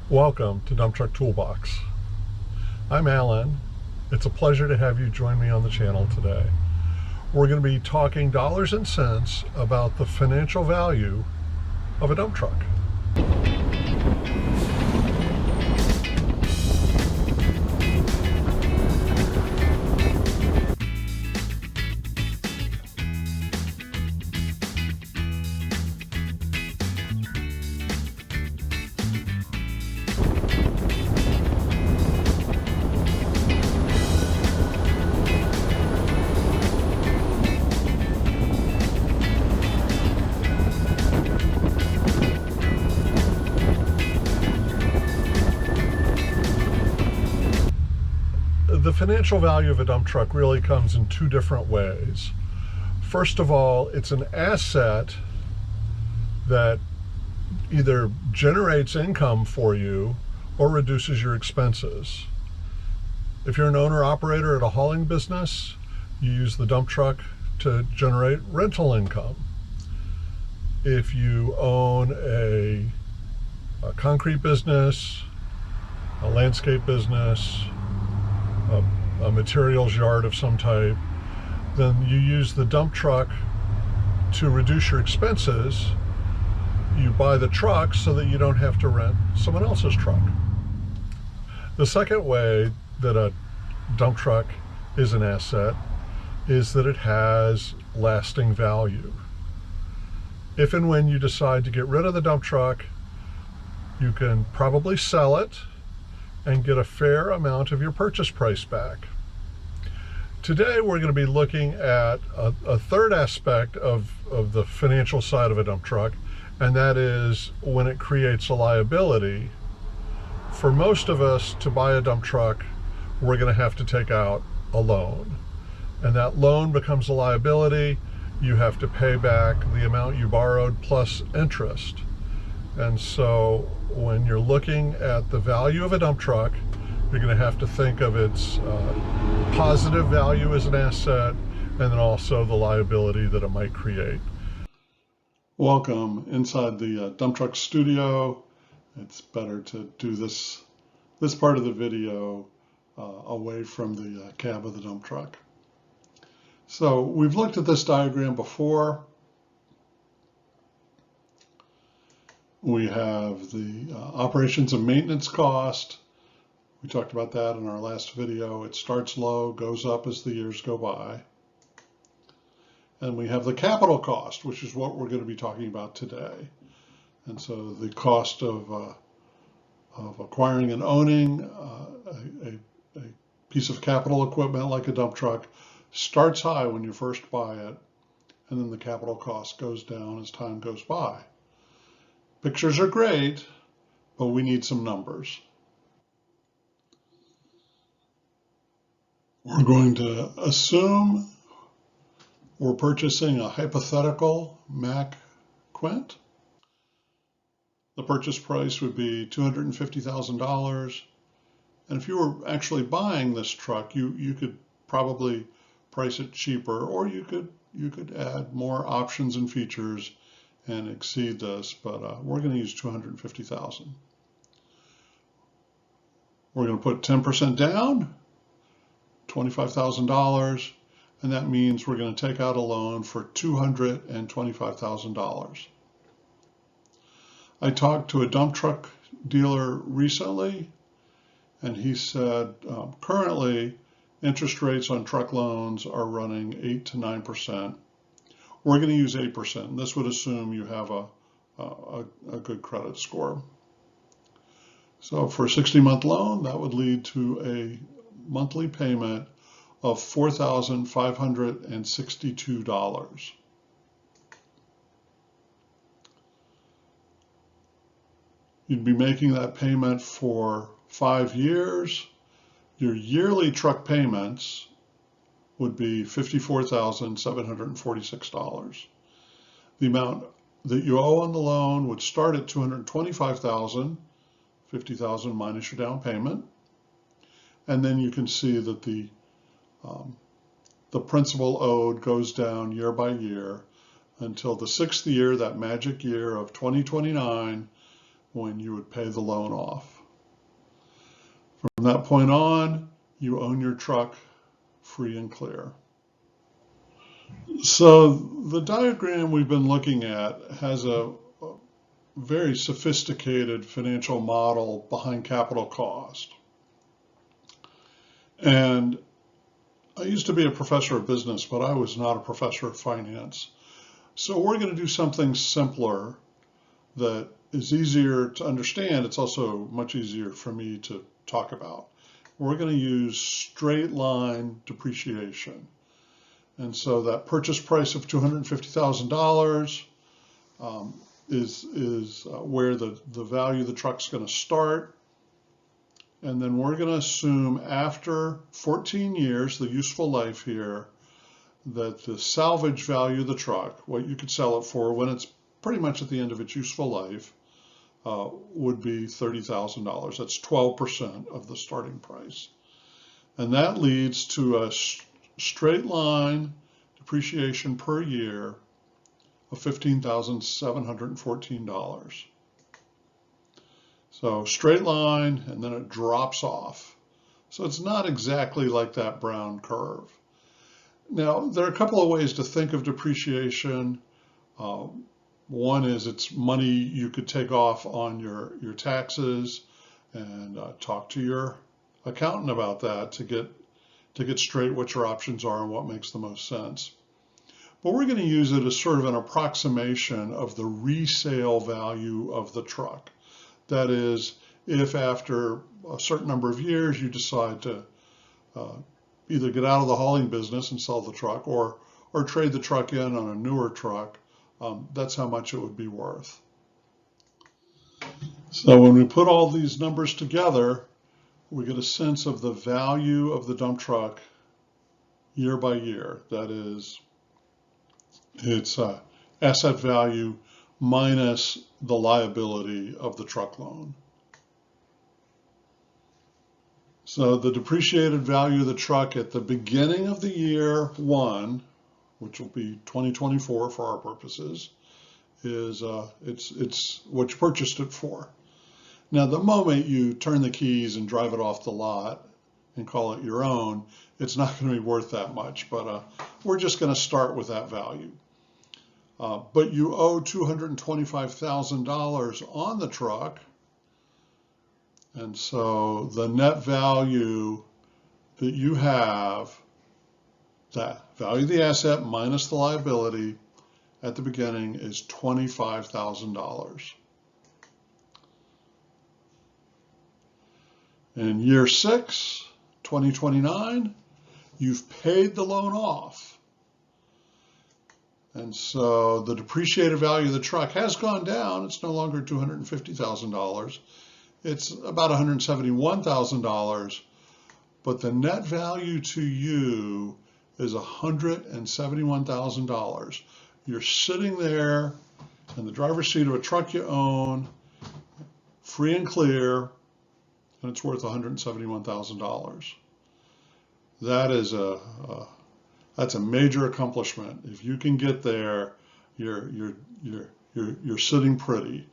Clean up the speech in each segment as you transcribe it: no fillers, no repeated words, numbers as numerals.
Welcome to Dump Truck Toolbox. I'm Alan. It's a pleasure to have you join me on the channel today. We're going to be talking dollars and cents about the financial value of a dump truck. The financial value of a dump truck really comes in two different ways. First of all, it's an asset that either generates income for you or reduces your expenses. If you're an owner-operator at a hauling business, you use the dump truck to generate rental income. If you own a concrete business, a landscape business, a materials yard of some type, then you use the dump truck to reduce your expenses. You buy the truck so that you don't have to rent someone else's truck. The second way that a dump truck is an asset is that it has lasting value. If and when you decide to get rid of the dump truck, you can probably sell it and get a fair amount of your purchase price back. Today we're going to be looking at a third aspect of the financial side of a dump truck, and that is when it creates a liability. For most of us, to buy a dump truck, we're going to have to take out a loan, and that loan becomes a liability. You have to pay back the amount you borrowed plus interest. And so when you're looking at the value of a dump truck, you're going to have to think of its positive value as an asset and then also the liability that it might create. Welcome inside the dump truck studio. It's better to do this part of the video away from the cab of the dump truck. So we've looked at this diagram before. We have the operations and maintenance cost. We talked about that in our last video. It starts low, goes up as the years go by. And we have the capital cost, which is what we're going to be talking about today. And so the cost of acquiring and owning a piece of capital equipment like a dump truck starts high when you first buy it, and then the capital cost goes down as time goes by. Pictures are great, but we need some numbers. We're going to assume we're purchasing a hypothetical Mack Quint. The purchase price would be $250,000. And if you were actually buying this truck, you could probably price it cheaper, or you could add more options and features and exceed this, but we're going to use $250,000. We're going to put 10% down, $25,000, and that means we're going to take out a loan for $225,000. I talked to a dump truck dealer recently, and he said currently interest rates on truck loans are running 8 to 9%. We're going to use 8%. This would assume you have a good credit score. So for a 60-month loan, that would lead to a monthly payment of $4,562. You'd be making that payment for 5 years. Your yearly truck payments would be $54,746. The amount that you owe on the loan would start at $225,000, $50,000 minus your down payment. And then you can see that the principal owed goes down year by year until the 6th year, that magic year of 2029, when you would pay the loan off. From that point on, you own your truck free and clear. So the diagram we've been looking at has a very sophisticated financial model behind capital cost. And I used to be a professor of business, but I was not a professor of finance. So we're going to do something simpler that is easier to understand. It's also much easier for me to talk about. We're going to use straight line depreciation. And so that purchase price of $250,000 is where the value of the truck's going to start. And then we're going to assume after 14 years, the useful life here, that the salvage value of the truck, what you could sell it for when it's pretty much at the end of its useful life, would be $30,000. That's 12% of the starting price. And that leads to a straight line depreciation per year of $15,714. So straight line, and then it drops off. So it's not exactly like that brown curve. Now, there are a couple of ways to think of depreciation. One is it's money you could take off on your taxes, and talk to your accountant about that to get straight what your options are and what makes the most sense. But we're going to use it as sort of an approximation of the resale value of the truck. That is, if after a certain number of years you decide to either get out of the hauling business and sell the truck, or trade the truck in on a newer truck, that's how much it would be worth. So when we put all these numbers together, we get a sense of the value of the dump truck year by year. That is, it's asset value minus the liability of the truck loan. So the depreciated value of the truck at the beginning of the year one, which will be 2024 for our purposes, is it's what you purchased it for. Now, the moment you turn the keys and drive it off the lot and call it your own, it's not going to be worth that much, but we're just going to start with that value. But you owe $225,000 on the truck, and so the net value that you have, that value of the asset minus the liability at the beginning, is $25,000. In year 6, 2029, you've paid the loan off. And so the depreciated value of the truck has gone down. It's no longer $250,000. It's about $171,000. But the net value to you is $171,000. You're sitting there in the driver's seat of a truck you own, free and clear, and it's worth $171,000. That is that's a major accomplishment. If you can get there, you're sitting pretty.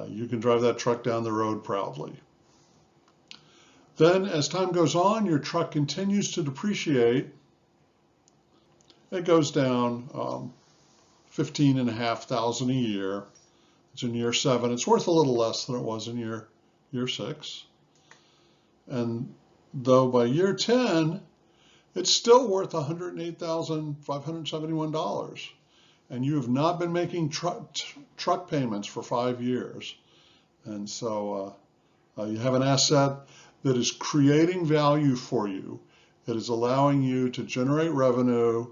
You can drive that truck down the road proudly. Then, as time goes on, your truck continues to depreciate. It goes down $15,500 a year. It's in year 7. It's worth a little less than it was in year 6. And though by year 10, it's still worth $108,571. And you have not been making truck payments for 5 years. And so you have an asset that is creating value for you. It is allowing you to generate revenue,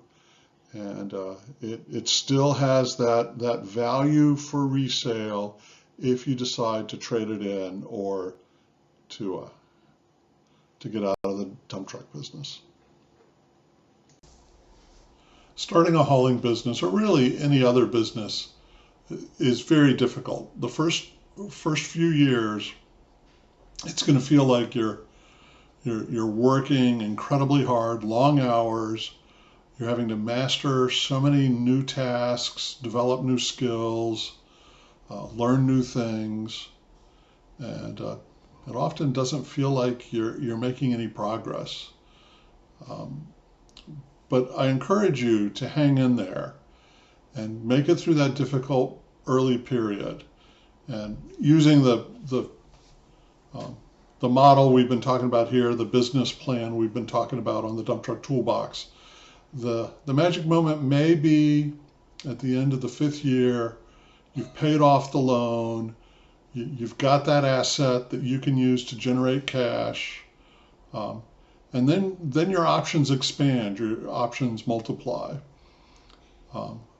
and it still has that value for resale if you decide to trade it in or to get out of the dump truck business. Starting a hauling business, or really any other business, is very difficult. The first few years, it's going to feel like you're working incredibly hard, long hours. You're having to master so many new tasks, develop new skills, learn new things, and it often doesn't feel like you're making any progress. But I encourage you to hang in there and make it through that difficult early period. And using the model we've been talking about here, the business plan we've been talking about on the Dump Truck Toolbox, the magic moment may be at the end of the 5th year. You've paid off the loan. You've got that asset that you can use to generate cash. And then your options expand, your options multiply.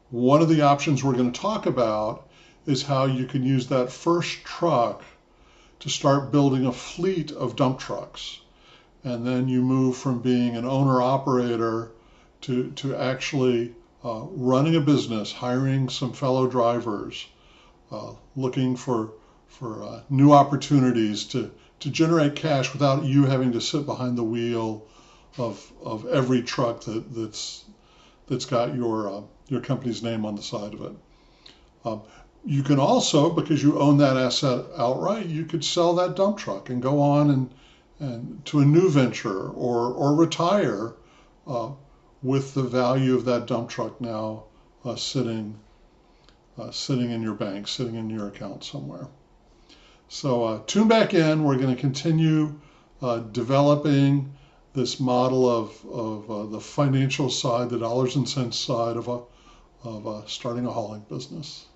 One of the options we're going to talk about is how you can use that first truck to start building a fleet of dump trucks. And then you move from being an owner-operator to actually running a business, hiring some fellow drivers, looking for new opportunities to generate cash without you having to sit behind the wheel of every truck that's got your company's name on the side of it. You can also, because you own that asset outright, you could sell that dump truck and go on and to a new venture or retire with the value of that dump truck now sitting in your bank, sitting in your account somewhere. So tune back in. We're going to continue developing this model of the financial side, the dollars and cents side of starting a hauling business.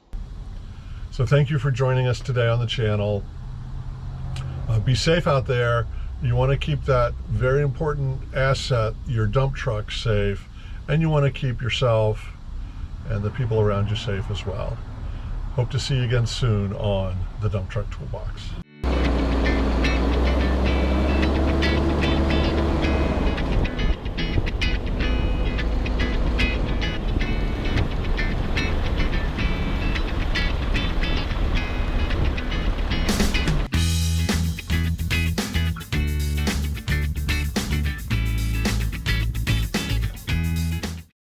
So thank you for joining us today on the channel. Be safe out there. You want to keep that very important asset, your dump truck, safe, and you want to keep yourself and the people around you safe as well. Hope to see you again soon on the Dump Truck Toolbox.